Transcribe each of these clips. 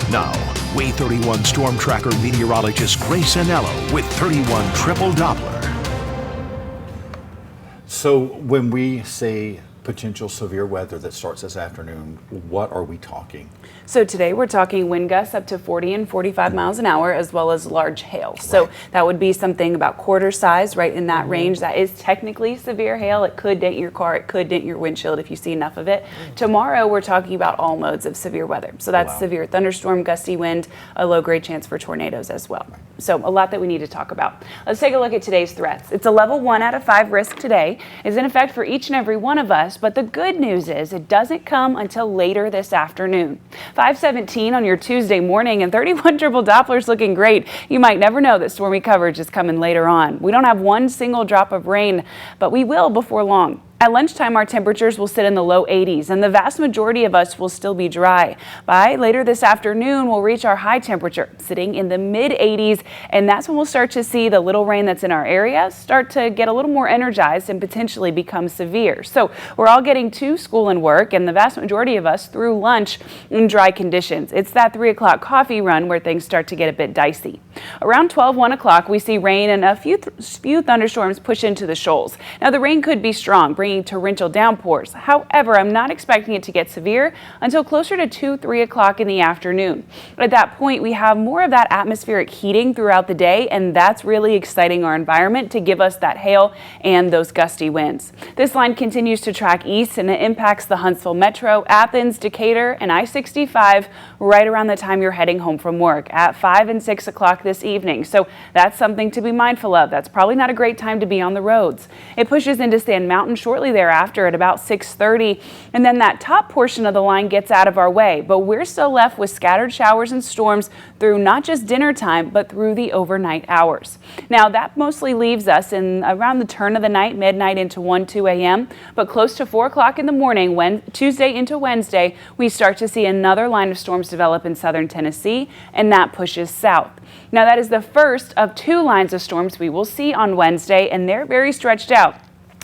Now, Way 31 Storm Tracker meteorologist Grace Anello with 31 Triple Doppler. So when we say potential severe weather that starts this afternoon, what are we talking? So today we're talking wind gusts up to 40 and 45 miles an hour, as well as large hail. So that would be something about quarter size, right in that range. That is technically severe hail. It could dent your car. It could dent your windshield if you see enough of it. Tomorrow we're talking about all modes of severe weather. So that's severe thunderstorm, gusty wind, a low grade chance for tornadoes as well. So a lot that we need to talk about. Let's take a look at today's threats. It's a level 1 out of 5 risk today. It's in effect for each and every one of us, but the good news is it doesn't come until later this afternoon. 5:17 on your Tuesday morning, and 31 Triple Doppler's looking great. You might never know that stormy coverage is coming later on. We don't have one single drop of rain, but we will before long. At lunchtime, our temperatures will sit in the low 80s, and the vast majority of us will still be dry. By later this afternoon, we'll reach our high temperature, sitting in the mid 80s, and that's when we'll start to see the little rain that's in our area start to get a little more energized and potentially become severe. So we're all getting to school and work, and the vast majority of us through lunch in dry conditions. It's that 3 o'clock coffee run where things start to get a bit dicey. Around 1 o'clock, we see rain and a few thunderstorms push into the shoals. Now, the rain could be strong, bringing torrential downpours. However, I'm not expecting it to get severe until closer to 3 o'clock in the afternoon. At that point, we have more of that atmospheric heating throughout the day, and that's really exciting our environment to give us that hail and those gusty winds. This line continues to track east, and it impacts the Huntsville Metro, Athens, Decatur, and I-65 right around the time you're heading home from work at 5 and 6 o'clock this evening. So that's something to be mindful of. That's probably not a great time to be on the roads. It pushes into Sand Mountain shortly thereafter at about 6:30, and then that top portion of the line gets out of our way, but we're still left with scattered showers and storms through not just dinner time, but through the overnight hours. Now, that mostly leaves us in around the turn of the night, midnight into 2 a.m., but close to 4 o'clock in the morning, Tuesday into Wednesday, we start to see another line of storms develop in southern Tennessee, and that pushes south. Now, that is the first of 2 lines of storms we will see on Wednesday, and they're very stretched out.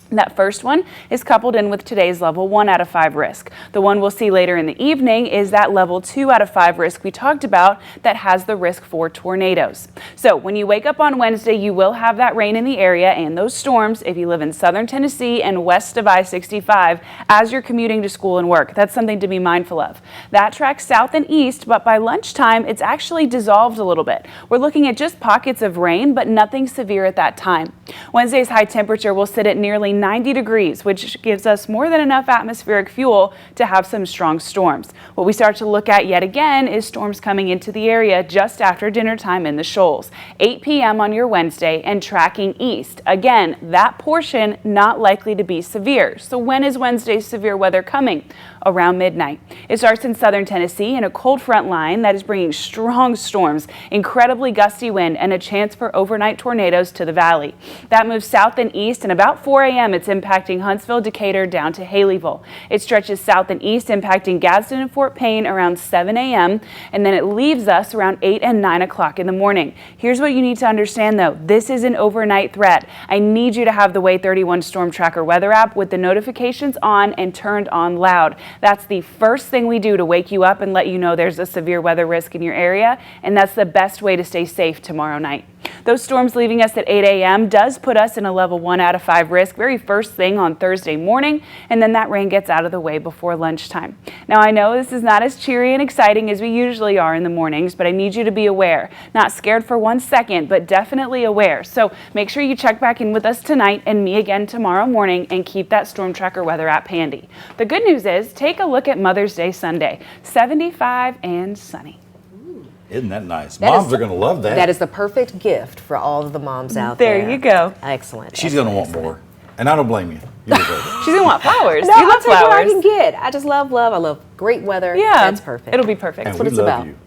That first one is coupled in with today's level 1 out of 5 risk. The one we'll see later in the evening is that level 2 out of 5 risk we talked about that has the risk for tornadoes. So when you wake up on Wednesday, you will have that rain in the area and those storms if you live in southern Tennessee and west of I-65 as you're commuting to school and work. That's something to be mindful of. That tracks south and east, but by lunchtime, it's actually dissolved a little bit. We're looking at just pockets of rain, but nothing severe at that time. Wednesday's high temperature will sit at nearly 90 degrees, which gives us more than enough atmospheric fuel to have some strong storms. What we start to look at yet again is storms coming into the area just after dinner time in the shoals. 8 p.m. on your Wednesday and tracking east. Again, that portion not likely to be severe. So when is Wednesday's severe weather coming? Around midnight. It starts in southern Tennessee in a cold front line that is bringing strong storms, incredibly gusty wind, and a chance for overnight tornadoes to the valley. That moves south and east, and about 4 a.m. it's impacting Huntsville, Decatur, down to Haleyville. It stretches south and east, impacting Gadsden and Fort Payne around 7 a.m., and then it leaves us around 8 and 9 o'clock in the morning. Here's what you need to understand, though. This is an overnight threat. I need you to have the Way 31 Storm Tracker weather app with the notifications on and turned on loud. That's the first thing we do to wake you up and let you know there's a severe weather risk in your area, and that's the best way to stay safe tomorrow night. Those storms leaving us at 8 a.m. does put us in a level 1 out of 5 risk very first thing on Thursday morning, and then that rain gets out of the way before lunchtime. Now, I know this is not as cheery and exciting as we usually are in the mornings, but I need you to be aware. Not scared for 1 second, but definitely aware. So make sure you check back in with us tonight and me again tomorrow morning, and keep that Storm Tracker weather app handy. The good news is, take a look at Mother's Day Sunday. 75 and sunny. Isn't that nice? Moms are going to love that. That is the perfect gift for all of the moms out there. There you go. Excellent. She's going to want more. And I don't blame you. You deserve it. She's going to want flowers. No, You love I'll take what I flowers. can get. I just love love. I love great weather. Yeah. That's perfect. It'll be perfect. And That's what we it's love about. you.